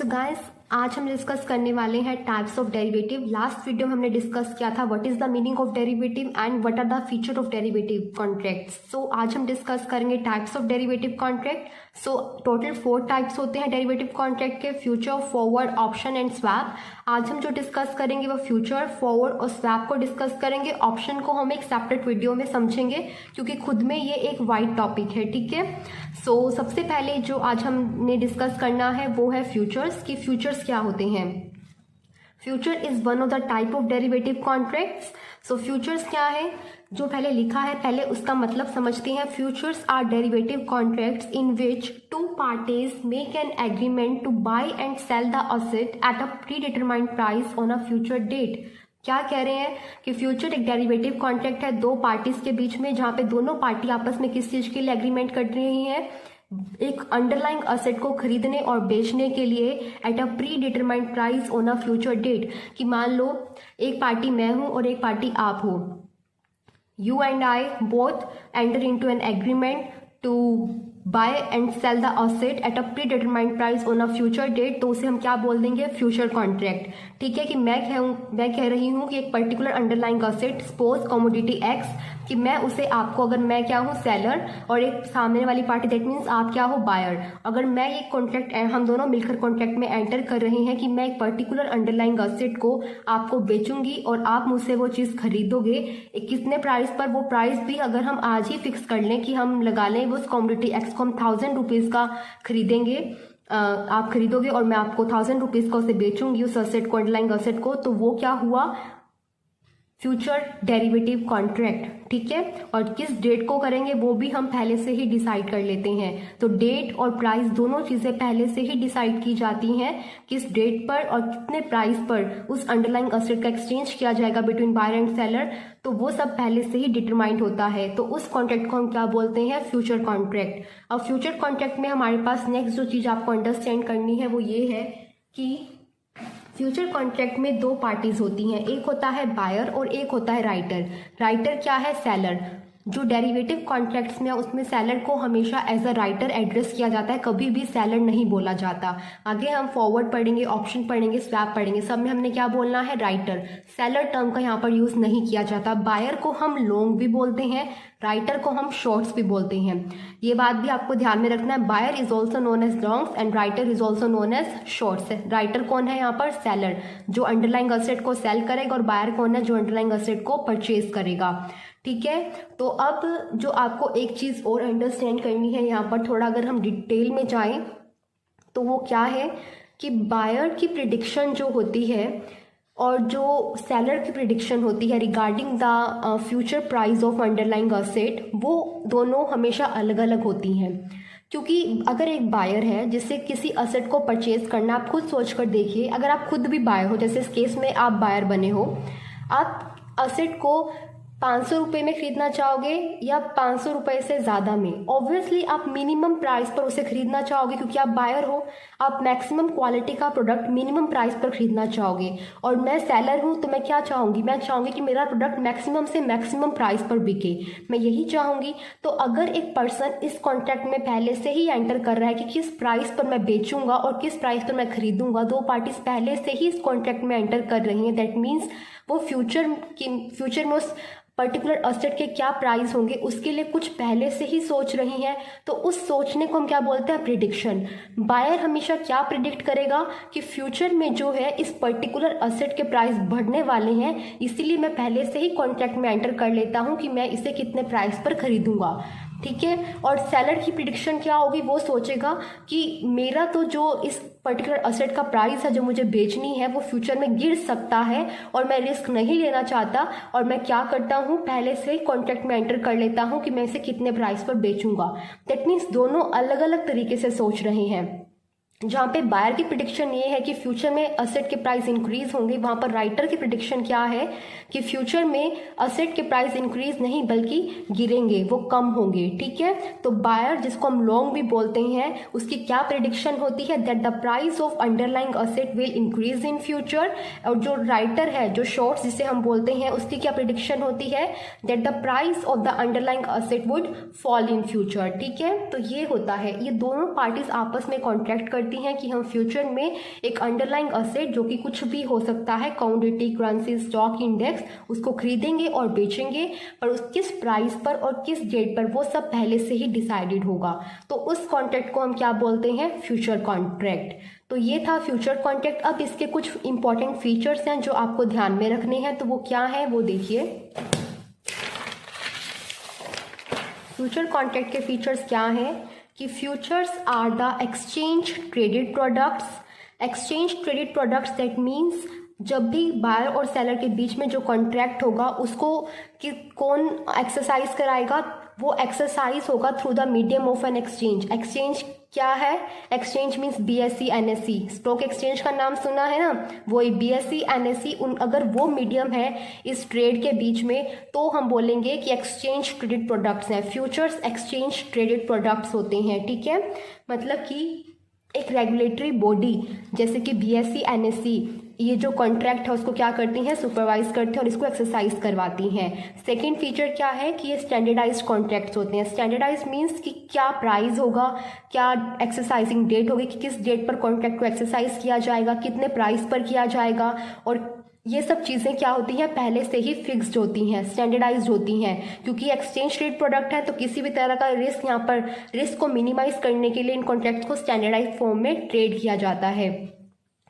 So guys आज हम discuss करने वाले हैं types of derivative. Last video में हमने डिस्कस किया था what is the meaning of derivative and what are the feature of derivative contracts. So आज हम डिस्कस करेंगे types of derivative contract. So total 4 types होते हैं डेरिवेटिव कॉन्ट्रैक्ट के, future, forward, option and swap. आज हम जो डिस्कस करेंगे वो फ्यूचर, फॉरवर्ड और स्वैप को डिस्कस करेंगे। ऑप्शन को हम एक सेपरेट वीडियो में समझेंगे क्योंकि खुद में ये एक वाइड टॉपिक है, ठीक है। सो सबसे पहले जो आज हमने डिस्कस करना है वो है फ्यूचर्स कि फ्यूचर्स क्या होते हैं। Future is one of the type of derivative contracts. So futures क्या है, जो पहले लिखा है पहले उसका मतलब समझते हैं। Futures are derivative contracts in which two parties make an agreement to buy and sell the asset at a predetermined price on a future date. क्या कह रहे हैं कि फ्यूचर एक डेरिवेटिव कॉन्ट्रैक्ट है दो पार्टीज के बीच में, जहां पे दोनों पार्टी आपस में किस चीज के लिए एग्रीमेंट कर रही हैं, एक अंडरलाइंग असेट को खरीदने और बेचने के लिए at a predetermined price on a future date. कि मान लो एक पार्टी मैं हूं और एक पार्टी आप हो, you and I both enter into an agreement to buy and sell the asset at a predetermined price on a future date. तो उसे हम क्या बोल देंगे, फ्यूचर कॉन्ट्रैक्ट, ठीक है। कि मैं कह रही हूं कि एक particular underlying asset, suppose commodity x, कि मैं उसे आपको, अगर मैं क्या हूं सेलर और एक सामने वाली पार्टी दैट मीन्स आप क्या हो बायर, अगर मैं ये कॉन्ट्रैक्ट हम दोनों मिलकर कॉन्ट्रैक्ट में एंटर कर रहे हैं कि मैं एक पर्टिकुलर अंडरलाइंग असेट को आपको बेचूंगी और आप मुझसे वो चीज़ खरीदोगे कितने प्राइस पर। वो प्राइस भी अगर हम आज ही फिक्स कर लें कि हम लगा लें वो कमोडिटी एक्स को हम 1000 रुपीज़ का खरीदेंगे, आप खरीदोगे और मैं आपको 1000 रुपीज़ का उसे बेचूंगी उस असेट को, अंडरलाइंग असेट को, तो वो क्या हुआ, फ्यूचर डेरिवेटिव कॉन्ट्रैक्ट, ठीक है। और किस डेट को करेंगे वो भी हम पहले से ही डिसाइड कर लेते हैं। तो डेट और प्राइस दोनों चीज़ें पहले से ही डिसाइड की जाती हैं, किस डेट पर और कितने प्राइस पर उस अंडरलाइंग असेट का एक्सचेंज किया जाएगा बिटवीन बायर एंड सेलर, तो वो सब पहले से ही डिटरमाइंड होता है। तो उस कॉन्ट्रैक्ट को हम क्या बोलते हैं, फ्यूचर कॉन्ट्रैक्ट। अब फ्यूचर कॉन्ट्रैक्ट में हमारे पास नेक्स्ट जो चीज़ आपको अंडरस्टैंड करनी है वो ये है कि फ्यूचर कॉन्ट्रैक्ट में दो पार्टीज होती हैं, एक होता है बायर और एक होता है राइटर। राइटर क्या है, सेलर। जो डेरिवेटिव कॉन्ट्रैक्ट्स में उसमें सेलर को हमेशा एज अ राइटर एड्रेस किया जाता है, कभी भी सेलर नहीं बोला जाता। आगे हम फॉरवर्ड पढ़ेंगे, ऑप्शन पढ़ेंगे, स्वैप पढ़ेंगे, सब में हमने क्या बोलना है, राइटर। सेलर टर्म का यहाँ पर यूज नहीं किया जाता। बायर को हम लॉन्ग भी बोलते हैं, राइटर को हम शॉर्ट्स भी बोलते हैं। ये बात भी आपको ध्यान में रखना है, buyer is also known as longs and writer is also known as shorts. Writer कौन है यहाँ पर, सेलर, जो अंडरलाइंग असेट को सेल करेगा, और बायर कौन है, जो अंडरलाइंग असेट को परचेज करेगा, ठीक है। तो अब जो आपको एक चीज़ और अंडरस्टैंड करनी है यहाँ पर, थोड़ा अगर हम डिटेल में जाएं तो वो क्या है कि बायर की प्रिडिक्शन जो होती है और जो सेलर की प्रिडिक्शन होती है regarding the future price of underlying asset, वो दोनों हमेशा अलग अलग होती हैं। क्योंकि अगर एक बायर है जिससे किसी असेट को परचेज करना, आप खुद सोच कर देखिए, अगर आप खुद भी बायर हो, जैसे इस केस में आप बायर बने हो, आप असेट को 500 रुपये में खरीदना चाहोगे या 500 रुपये से ज़्यादा में, ऑब्वियसली आप मिनिमम प्राइस पर उसे खरीदना चाहोगे क्योंकि आप बायर हो, आप मैक्सिमम क्वालिटी का प्रोडक्ट मिनिमम प्राइस पर खरीदना चाहोगे। और मैं सेलर हूँ तो मैं क्या चाहूँगी, मैं चाहूँगी कि मेरा प्रोडक्ट मैक्सिमम से मैक्सिमम प्राइस पर बिके, मैं यही चाहूँगी। तो अगर एक पर्सन इस कॉन्ट्रैक्ट में पहले से ही एंटर कर रहा है कि किस प्राइस पर मैं बेचूंगा और किस प्राइस पर मैं खरीदूंगा, दो पार्टीज पहले से ही इस कॉन्ट्रैक्ट में एंटर कर रही हैं, दैट मीन्स वो फ्यूचर में उस पर्टिकुलर असेट के क्या प्राइस होंगे उसके लिए कुछ पहले से ही सोच रही हैं। तो उस सोचने को हम क्या बोलते हैं, प्रिडिक्शन। बायर हमेशा क्या प्रिडिक्ट करेगा कि फ्यूचर में जो है इस पर्टिकुलर असेट के प्राइस बढ़ने वाले हैं, इसीलिए मैं पहले से ही कॉन्ट्रैक्ट में एंटर कर लेता हूं कि मैं इसे कितने प्राइस पर खरीदूंगा, ठीक है। और सेलर की प्रिडिक्शन क्या होगी, वो सोचेगा कि मेरा तो जो इस पर्टिकुलर असेट का प्राइस है जो मुझे बेचनी है वो फ्यूचर में गिर सकता है और मैं रिस्क नहीं लेना चाहता, और मैं क्या करता हूँ, पहले से ही कॉन्ट्रैक्ट में एंटर कर लेता हूँ कि मैं इसे कितने प्राइस पर बेचूंगा। दैट मीन्स दोनों अलग अलग तरीके से सोच रहे हैं। जहाँ पे बायर की प्रिडिक्शन ये है कि फ्यूचर में असेट के प्राइस इंक्रीज होंगे, वहाँ पर राइटर की प्रिडिक्शन क्या है कि फ्यूचर में असेट के प्राइस इंक्रीज नहीं बल्कि गिरेंगे, वो कम होंगे, ठीक है। तो बायर, जिसको हम लॉन्ग भी बोलते हैं, उसकी क्या प्रिडिक्शन होती है, that the price of underlying asset will increase in future. और जो राइटर है, जो शॉर्ट्स जिसे हम बोलते हैं, उसकी क्या प्रिडिक्शन होती है, that the price of the underlying asset would fall in future, ठीक है। तो ये होता है, ये दोनों पार्टीज आपस में कॉन्ट्रैक्ट करती करती हैं कि हम फ्यूचर में एक अंडरलाइंग असेट जो कि कुछ भी हो सकता है, कमोडिटी, करेंसी, स्टॉक, इंडेक्स, उसको खरीदेंगे और बेचेंगे, पर उस किस प्राइस पर और किस डेट पर वो सब पहले से ही डिसाइडेड होगा। तो उस कॉन्ट्रैक्ट को हम क्या बोलते हैं? Future contract. तो ये था फ्यूचर कॉन्ट्रैक्ट। अब इसके कुछ इंपॉर्टेंट फीचर्स हैं जो आपको ध्यान में रखने हैं, तो वो क्या है वो देखिए। फ्यूचर कॉन्ट्रैक्ट के फीचर्स क्या हैं कि futures are the exchange traded products. Exchange traded products that means जब भी बायर और सेलर के बीच में जो कॉन्ट्रैक्ट होगा उसको कि कौन एक्सरसाइज कराएगा, वो एक्सरसाइज होगा through the medium of an exchange. Exchange क्या है? Exchange means BSE NSE, stock exchange का नाम सुना है ना, वही BSE NSE। अगर वो मीडियम है इस ट्रेड के बीच में तो हम बोलेंगे कि एक्सचेंज ट्रेडेड प्रोडक्ट्स हैं। फ्यूचर्स एक्सचेंज ट्रेडेड प्रोडक्ट्स होते हैं, ठीक है। मतलब कि एक रेगुलेटरी बॉडी जैसे कि BSE NSE ये जो कॉन्ट्रैक्ट है उसको क्या करती हैं? सुपरवाइज करती हैं और इसको एक्सरसाइज करवाती हैं। सेकंड फीचर क्या है कि ये स्टैंडर्डाइज्ड कॉन्ट्रैक्ट्स होते हैं। स्टैंडर्डाइज मीन्स कि क्या प्राइस होगा, क्या एक्सरसाइजिंग डेट होगी, कि किस डेट पर कॉन्ट्रैक्ट को एक्सरसाइज किया जाएगा, कितने प्राइस पर किया जाएगा, और ये सब चीज़ें क्या होती हैं? पहले से ही फिक्स्ड होती हैं, स्टैंडर्डाइज्ड होती हैं। क्योंकि एक्सचेंज ट्रेड प्रोडक्ट है तो किसी भी तरह का रिस्क, यहाँ पर रिस्क को मिनिमाइज करने के लिए इन कॉन्ट्रैक्ट्स को स्टैंडर्डाइज फॉर्म में ट्रेड किया जाता है।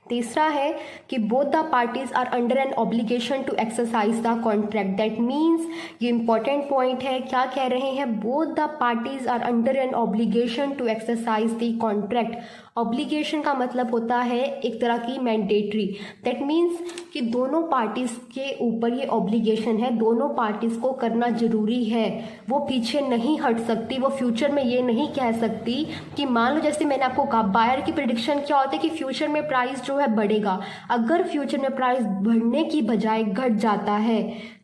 तीसरा है कि both the parties are under an obligation to exercise the contract. That means ये इंपॉर्टेंट पॉइंट है, क्या कह रहे हैं? Both the parties are under an obligation to exercise the contract. Obligation का मतलब होता है एक तरह की मैंडेटरी। दैट मीन्स कि दोनों पार्टीज के ऊपर ये ऑब्लिगेशन है, दोनों पार्टीज को करना जरूरी है, वो पीछे नहीं हट सकती। वो फ्यूचर में ये नहीं कह सकती कि मान लो जैसे मैंने आपको कहा बायर की प्रेडिक्शन क्या होती है कि फ्यूचर में प्राइस जो है बढ़ेगा। अगर फ्यूचर में प्राइस बढ़ने की बजाय घट जाता है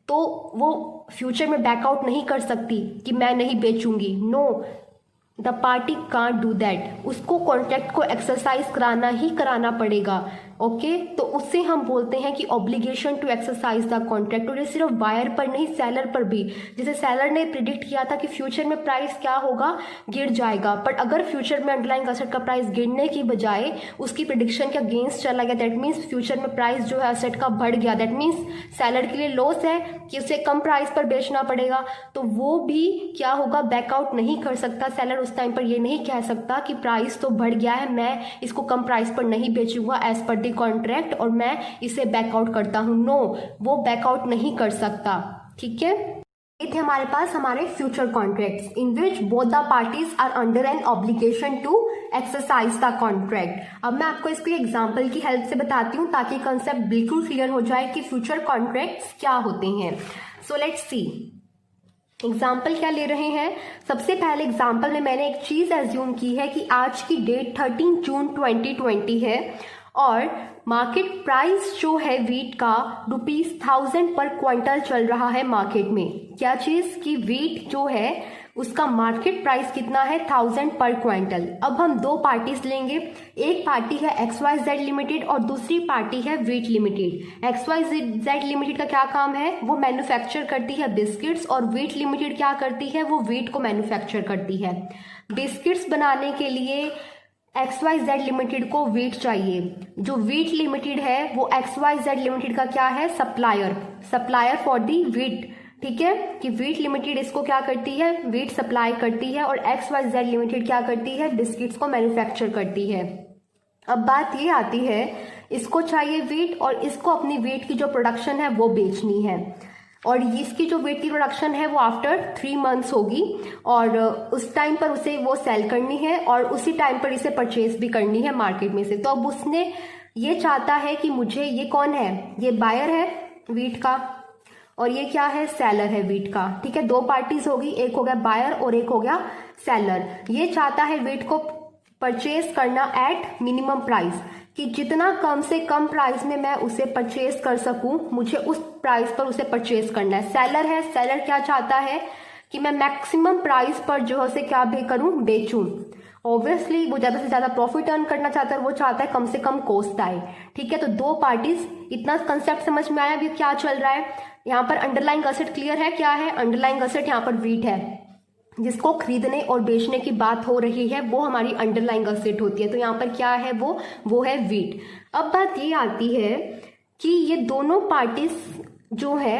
तो वो फ्यूचर में बैकआउट नहीं कर सकती कि मैं नहीं बेचूंगी। No, the party can't do that. उसको कॉन्ट्रैक्ट को एक्सरसाइज कराना ही कराना पड़ेगा। ओके, तो उससे हम बोलते हैं कि obligation to exercise the contract. और ये सिर्फ बायर पर नहीं, सेलर पर भी। जैसे सेलर ने प्रिडिक्ट किया था कि फ्यूचर में प्राइस क्या होगा? गिर जाएगा। बट अगर फ्यूचर में अंडरलाइंग असेट का प्राइस गिरने की बजाय उसकी प्रिडिक्शन के अगेंस्ट चला गया, दैट मीन्स फ्यूचर में प्राइस जो है असेट का बढ़ गया, दैट मीन्स सेलर के लिए लॉस है कि उसे कम प्राइस पर बेचना पड़ेगा। तो वो भी क्या होगा? बैकआउट नहीं कर सकता। सेलर उस टाइम पर ये नहीं कह सकता कि प्राइस तो बढ़ गया है, मैं इसको कम प्राइस पर नहीं बेचूंगा एज पर कॉन्ट्रैक्ट और मैं इसे बैकआउट करता हूं। नो, वो बैकआउट नहीं कर सकता, ठीक है। ये थे हमारे पास हमारे future contracts in which both the parties are under an obligation to exercise the contract. अब मैं आपको इसको एग्जांपल की हेल्प से बताती हूँ ताकि कंसेप्ट बिल्कुल क्लियर हो जाए कि फ्यूचर कॉन्ट्रैक्ट्स क्या होते हैं। सो लेट्स सी एग्जाम्पल क्या ले रहे हैं। सबसे पहले एग्जाम्पल में मैंने एक चीज एज्यूम की है कि आज की डेट 13 जून 2020 है और मार्केट प्राइस जो है वीट का ₹1000 पर क्विंटल चल रहा है मार्केट में। क्या चीज कि वीट जो है उसका मार्केट प्राइस कितना है? 1000 पर क्विंटल। अब हम दो पार्टीज लेंगे, एक पार्टी है XYZ लिमिटेड और दूसरी पार्टी है वीट लिमिटेड। XYZ लिमिटेड का क्या काम है? वो मैन्युफैक्चर करती है बिस्किट्स और वीट लिमिटेड क्या करती है? वो वीट को मैन्युफैक्चर करती है। बिस्किट्स बनाने के लिए XYZ लिमिटेड को वीट चाहिए। जो वीट लिमिटेड है वो XYZ लिमिटेड का क्या है? Supplier for the wheat. ठीक है कि वीट लिमिटेड इसको क्या करती है? वीट सप्लाई करती है और XYZ लिमिटेड क्या करती है? बिस्किट्स को मैन्युफैक्चर करती है। अब बात ये आती है, इसको चाहिए वीट और इसको अपनी वीट की जो प्रोडक्शन है वो बेचनी है और इसकी जो वीट की प्रोडक्शन है वो आफ्टर 3 मंथ्स होगी और उस टाइम पर उसे वो सेल करनी है और उसी टाइम पर इसे परचेज भी करनी है मार्केट में से। तो अब उसने ये चाहता है कि मुझे, ये कौन है? ये बायर है वीट का और ये क्या है? सेलर है वीट का। ठीक है, दो पार्टीज होगी, एक हो गया बायर और एक हो गया सेलर। ये चाहता है वीट को परचेज करना एट मिनिमम प्राइस, कि जितना कम से कम प्राइस में मैं उसे परचेज कर सकूं, मुझे उस प्राइस पर उसे परचेज करना है। सेलर है, सेलर क्या चाहता है कि मैं मैक्सिमम प्राइस पर जो है क्या भी करूं? बेचूं। ऑब्वियसली वो ज्यादा से ज्यादा प्रॉफिट अर्न करना चाहता है, वो चाहता है कम से कम कॉस्ट आए। ठीक है, तो दो पार्टीज, इतना कंसेप्ट समझ में आया अभी क्या चल रहा है। यहाँ पर अंडरलाइंग असेट क्लियर है, क्या है? अंडरलाइंग असेट यहाँ पर वीट है। जिसको खरीदने और बेचने की बात हो रही है वो हमारी अंडरलाइंग असेट होती है। तो यहाँ पर क्या है वो है वीट। अब बात ये आती है कि ये दोनों पार्टीज जो है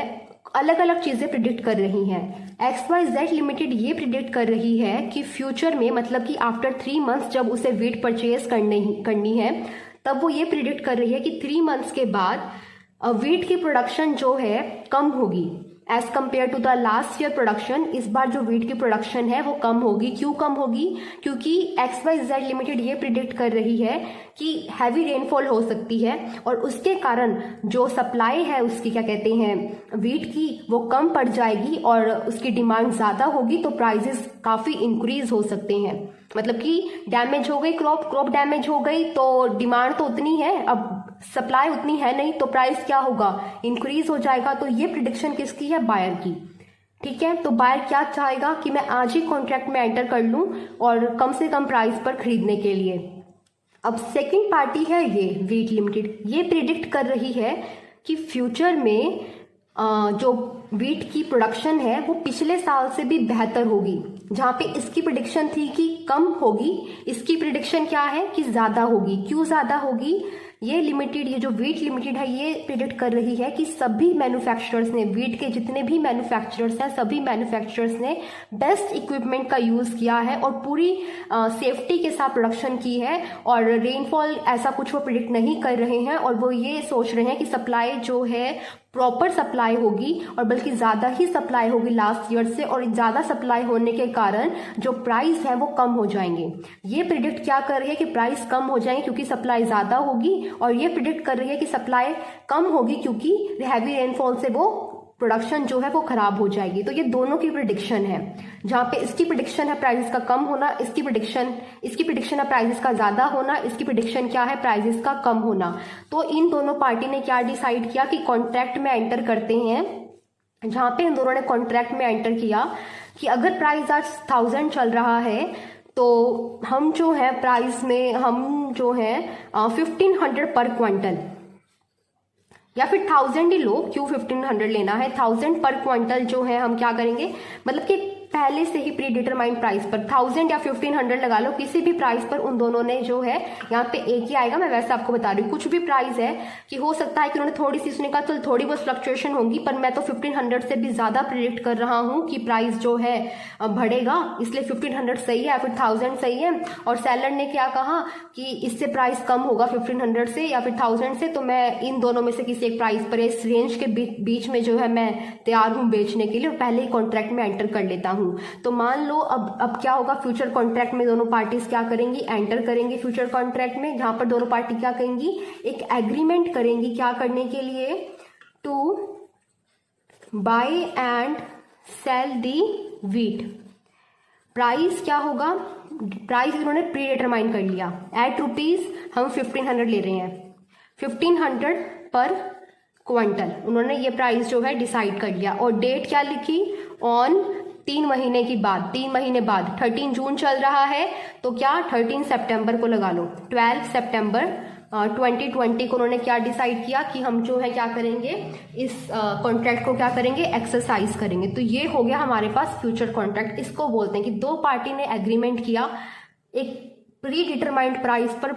अलग अलग चीज़ें प्रिडिक्ट कर रही हैं। XYZ लिमिटेड ये प्रिडिक्ट कर रही है कि फ्यूचर में, मतलब कि आफ्टर 3 मंथ्स जब उसे वीट परचेज करनी है, तब वो ये प्रिडिक्ट कर रही है कि 3 मंथ्स के बाद वीट की प्रोडक्शन जो है कम होगी as compare to the last year production. इस बार जो वीट की प्रोडक्शन है वो कम होगी। क्यों कम होगी? क्योंकि XYZ लिमिटेड ये प्रिडिक्ट कर रही है कि हैवी रेनफॉल हो सकती है और उसके कारण जो सप्लाई है उसकी, क्या कहते हैं, वीट की, वो कम पड़ जाएगी और उसकी डिमांड ज़्यादा होगी, तो प्राइजेस काफ़ी इंक्रीज हो सकते हैं। मतलब कि डैमेज हो गई क्रॉप डैमेज हो गई तो डिमांड तो उतनी है, अब सप्लाई उतनी है नहीं, तो प्राइस क्या होगा, इंक्रीज हो जाएगा। तो ये प्रिडिक्शन किसकी है? बायर की। ठीक है, तो बायर क्या चाहेगा कि मैं आज ही कॉन्ट्रैक्ट में एंटर कर लूं और कम से कम प्राइस पर खरीदने के लिए। अब सेकंड पार्टी है ये वीट लिमिटेड, ये प्रिडिक्ट कर रही है कि फ्यूचर में जो वीट की प्रोडक्शन है वो पिछले साल से भी बेहतर होगी। जहाँ पे इसकी प्रिडिक्शन थी कि कम होगी, इसकी प्रिडिक्शन क्या है कि ज़्यादा होगी। क्यों ज़्यादा होगी? ये जो वीट लिमिटेड है ये प्रिडिक्ट कर रही है कि सभी मैन्युफैक्चरर्स ने, वीट के जितने भी मैन्युफैक्चरर्स हैं, सभी मैन्युफैक्चरर्स ने बेस्ट इक्विपमेंट का यूज़ किया है और पूरी सेफ्टी के साथ प्रोडक्शन की है और रेनफॉल ऐसा कुछ वो प्रिडिक्ट नहीं कर रहे हैं और वो ये सोच रहे हैं कि सप्लाई जो है प्रॉपर सप्लाई होगी और बल्कि ज़्यादा ही सप्लाई होगी लास्ट ईयर से, और ज़्यादा सप्लाई होने के कारण जो प्राइस है वो कम हो जाएंगे। ये प्रिडिक्ट क्या कर रही है कि प्राइस कम हो जाएंगे क्योंकि सप्लाई ज़्यादा होगी, और ये प्रिडिक्ट कर रही है कि सप्लाई कम होगी क्योंकि हैवी रेनफॉल से वो प्रोडक्शन जो है वो खराब हो जाएगी। तो ये दोनों की प्रिडिक्शन है, जहाँ पे इसकी प्रिडिक्शन है प्राइसेस का कम होना, इसकी प्रिडिक्शन है प्राइसेस का ज़्यादा होना, इसकी प्रिडिक्शन क्या है, प्राइसेस का कम होना। तो इन दोनों पार्टी ने क्या डिसाइड किया कि कॉन्ट्रैक्ट में एंटर करते हैं, जहाँ पे इन दोनों ने कॉन्ट्रैक्ट में एंटर किया कि अगर प्राइस आज 1000 चल रहा है तो हम जो है प्राइस में हम जो है 1500 पर क्विंटल, या फिर 1000 ही लो, क्यों 1500 लेना है, 1000 पर क्विंटल जो है हम क्या करेंगे, मतलब कि पहले से ही प्री डिटरमाइंड प्राइस पर 1000 या 1500 लगा लो, किसी भी प्राइस पर उन दोनों ने जो है यहाँ पे एक ही आएगा। मैं वैसे आपको बता रही हूँ, कुछ भी प्राइस है कि हो सकता है कि उन्होंने थोड़ी सी उसने कहा तो थोड़ी बहुत फ्लक्चुएशन होगी, पर मैं तो 1500 से भी ज्यादा प्रिडिक्ट कर रहा हूँ कि प्राइस जो है बढ़ेगा, इसलिए 1500 सही है या फिर 1000 सही है। और सेलर ने क्या कहा कि इससे प्राइस कम होगा 1500 से या फिर 1000 से, तो मैं इन दोनों में से किसी एक प्राइस पर, इस रेंज के बीच में जो है मैं तैयार हूँ बेचने के लिए, पहले ही कॉन्ट्रैक्ट में एंटर कर लेता हूँ। तो मान लो अब क्या होगा, फ्यूचर कॉन्ट्रैक्ट में दोनों पार्टीज क्या करेंगी, एंटर करेंगे फ्यूचर कॉन्ट्रैक्ट में, जहां पर दोनों पार्टी क्या करेंगी, एक एग्रीमेंट करेंगी, क्या करने के लिए, to buy and sell the wheat. Price क्या होगा, प्राइस इन्होंने प्री डिटरमाइन कर लिया, एट रुपीज हम 1500 ले रहे हैं, 1500 पर क्विंटल उन्होंने ये प्राइस जो है डिसाइड कर लिया। और डेट क्या लिखी, ऑन 3 महीने की बाद, 3 महीने बाद, 13 जून चल रहा है तो क्या 13 सितंबर को लगा लो, 12 सितंबर 2020 को उन्होंने क्या डिसाइड किया कि हम जो है क्या करेंगे, इस कॉन्ट्रैक्ट को क्या करेंगे, एक्सरसाइज करेंगे। तो ये हो गया हमारे पास फ्यूचर कॉन्ट्रैक्ट। इसको बोलते हैं कि दो पार्टी ने एग्रीमेंट किया एक प्री डिटरमाइंड प्राइस पर,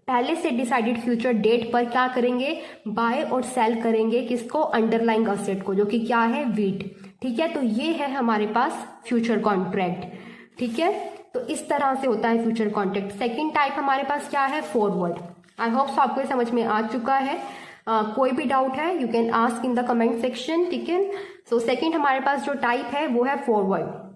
पहले से डिसाइडेड फ्यूचर डेट पर क्या करेंगे, बाय और सेल करेंगे, किसको, अंडरलाइंग असेट को, जो कि क्या है, वीट। ठीक है, तो ये है हमारे पास फ्यूचर कॉन्ट्रैक्ट। ठीक है, तो इस तरह से होता है फ्यूचर कॉन्ट्रैक्ट। सेकंड टाइप हमारे पास क्या है, फॉरवर्ड। आई होप आपको समझ में आ चुका है। कोई भी डाउट है you can ask in the comment section. ठीक है, सो सेकंड हमारे पास जो टाइप है वो है फॉरवर्ड।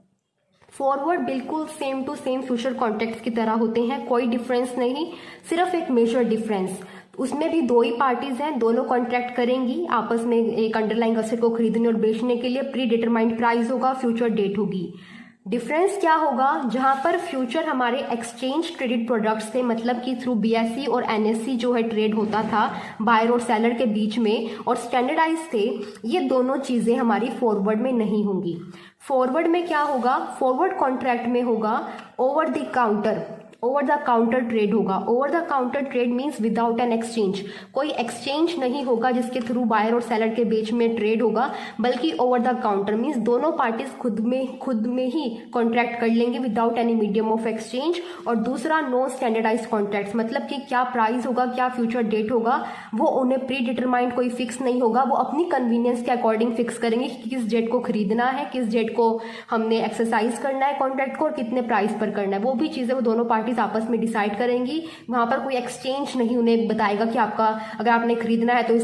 फॉरवर्ड बिल्कुल same to same future contracts की तरह होते हैं, कोई डिफरेंस नहीं, सिर्फ एक मेजर डिफरेंस। उसमें भी दो ही पार्टीज हैं, दोनों कॉन्ट्रैक्ट करेंगी आपस में एक अंडरलाइंग असेट को खरीदने और बेचने के लिए, प्री डिटरमाइंड प्राइस होगा, फ्यूचर डेट होगी। डिफरेंस क्या होगा, जहां पर फ्यूचर हमारे एक्सचेंज ट्रेडेड प्रोडक्ट्स थे, मतलब कि थ्रू BSE और NSE जो है ट्रेड होता था बायर और सेलर के बीच में, और स्टैंडर्डाइज थे, ये दोनों चीजें हमारी फॉरवर्ड में नहीं होंगी। फॉरवर्ड में क्या होगा, फॉरवर्ड कॉन्ट्रैक्ट में होगा ओवर द काउंटर ट्रेड होगा। Over the counter trade means without an exchange, कोई एक्सचेंज नहीं होगा जिसके थ्रू बायर और सेलर के बीच में ट्रेड होगा, बल्कि ओवर द काउंटर मीन्स दोनों पार्टीज खुद में ही कॉन्ट्रैक्ट कर लेंगे without any medium of exchange. और दूसरा नो स्टैंडर्डाइज कॉन्ट्रैक्ट्स, मतलब कि क्या प्राइस होगा, क्या फ्यूचर डेट होगा, वो उन्हें प्री डिटरमाइंड कोई फिक्स नहीं होगा, वो अपनी कन्वीनियंस के अकॉर्डिंग फिक्स करेंगे कि किस डेट को खरीदना है, किस डेट को हमने एक्सरसाइज करना है कॉन्ट्रैक्ट को और कितने प्राइस पर करना है, वो भी चीजें वो दोनों पार्टी आपस में डिसाइड करेंगी। वहां पर कोई एक्सचेंज नहीं उन्हें बताएगा कि आपका अगर आपने खरीदना है तो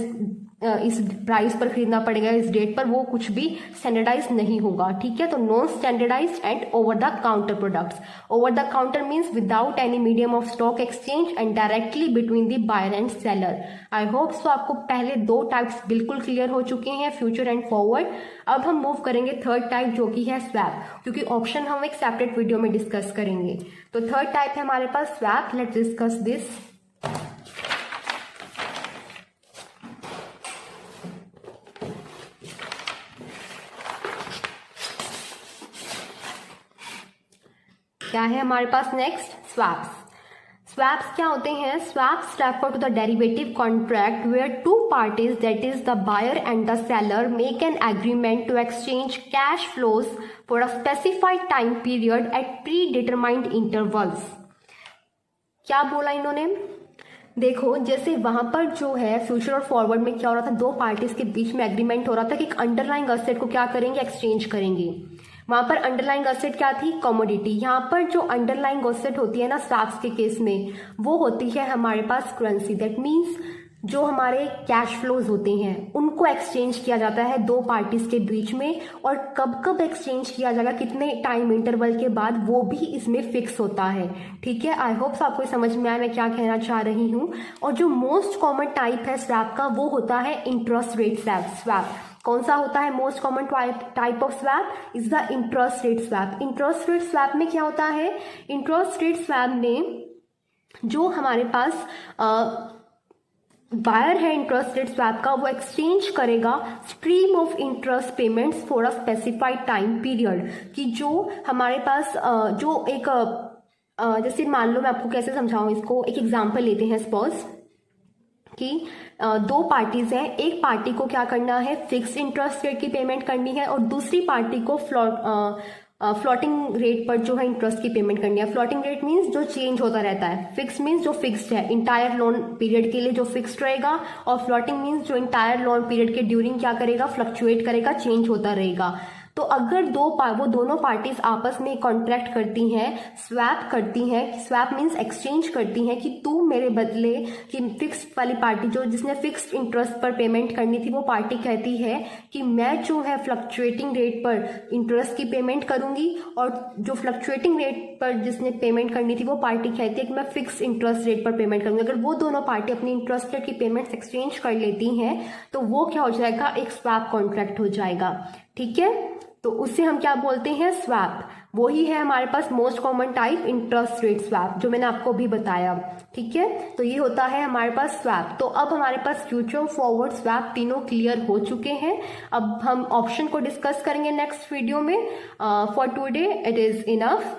इस प्राइस पर खरीदना पड़ेगा, इस डेट पर, वो कुछ भी स्टैंडर्डाइज नहीं होगा। ठीक है, तो non standardised and over the counter products. Over the counter means without any medium of stock exchange and directly between the buyer and seller. I hope so आपको पहले दो टाइप्स बिल्कुल क्लियर हो चुके हैं, फ्यूचर एंड फॉरवर्ड। अब हम move करेंगे थर्ड टाइप जो कि है स्वैप, क्योंकि ऑप्शन हम एक सेपरेट वीडियो में डिस्कस करेंगे। तो थर्ड टाइप है हमारे पास स्वैप। Let's discuss this. क्या है हमारे पास नेक्स्ट, स्वैप्स। स्वैप्स क्या होते हैं? Swaps refer to the derivative contract where two parties that is the buyer and the seller make an agreement to exchange cash flows for a specified time period at predetermined intervals. क्या बोला इन्होंने? देखो, जैसे वहां पर जो है future और फॉरवर्ड में क्या हो रहा था, दो पार्टीज के बीच में एग्रीमेंट हो रहा था कि एक अंडरलाइंग असेट को क्या करेंगे, एक्सचेंज करेंगे। वहां पर अंडरलाइंग असेट क्या थी, कमोडिटी। यहाँ पर जो अंडरलाइंग असेट होती है ना स्वैप्स के केस में, वो होती है हमारे पास करेंसी। दैट मीन्स जो हमारे कैश फ्लोज होते हैं उनको एक्सचेंज किया जाता है दो पार्टीज के बीच में, और कब कब एक्सचेंज किया जाएगा, कितने टाइम इंटरवल के बाद, वो भी इसमें फिक्स होता है। ठीक है, आई होप आपको समझ में आया मैं क्या कहना चाह रही हूँ। और जो मोस्ट कॉमन टाइप है स्वैप का, वो होता है इंटरेस्ट रेट स्वैप। कौन सा होता है most common type of swap? Is the interest rate swap. Interest rate swap में क्या होता है? इंटरेस्ट रेट स्वैप में जो हमारे पास बायर है इंटरेस्ट रेट स्वैप का, वो एक्सचेंज करेगा stream of interest payments for a specified time period. कि जो हमारे पास जो एक जैसे मान लो, मैं आपको कैसे समझाऊं इसको, एक एग्जांपल लेते हैं। सपोज कि दो पार्टीज हैं, एक पार्टी को क्या करना है, फिक्स इंटरेस्ट रेट की पेमेंट करनी है, और दूसरी पार्टी को फ्लोटिंग रेट पर जो है इंटरेस्ट की पेमेंट करनी है। फ्लोटिंग रेट मींस जो चेंज होता रहता है, फिक्स मींस जो फिक्स्ड है इंटायर लोन पीरियड के लिए जो फिक्स्ड रहेगा, और फ्लोटिंग मींस जो इंटायर लोन पीरियड के ड्यूरिंग क्या करेगा, फ्लक्चुएट करेगा, चेंज होता रहेगा। तो अगर वो दोनों पार्टीज आपस में कॉन्ट्रैक्ट करती हैं, स्वैप करती हैं, स्वैप मींस एक्सचेंज करती हैं, कि तू मेरे बदले, कि फिक्स्ड वाली पार्टी जो जिसने फिक्स्ड इंटरेस्ट पर पेमेंट करनी थी, वो पार्टी कहती है कि मैं जो है फ्लक्चुएटिंग रेट पर इंटरेस्ट की पेमेंट करूंगी, और जो फ्लक्चुएटिंग रेट पर जिसने पेमेंट करनी थी वो पार्टी कहती है कि मैं फिक्स इंटरेस्ट रेट पर पेमेंट करूंगी। अगर वो दोनों पार्टी अपनी इंटरेस्ट रेट की पेमेंट्स एक्सचेंज कर लेती हैं तो वो क्या हो जाएगा, एक स्वैप कॉन्ट्रैक्ट हो जाएगा। ठीक है, तो उससे हम क्या बोलते हैं, स्वैप। वही है हमारे पास most common type interest rate swap, जो मैंने आपको अभी बताया। ठीक है, तो ये होता है हमारे पास स्वैप। तो अब हमारे पास फ्यूचर, फॉरवर्ड, स्वैप तीनों क्लियर हो चुके हैं। अब हम ऑप्शन को डिस्कस करेंगे नेक्स्ट वीडियो में। For today it is enough.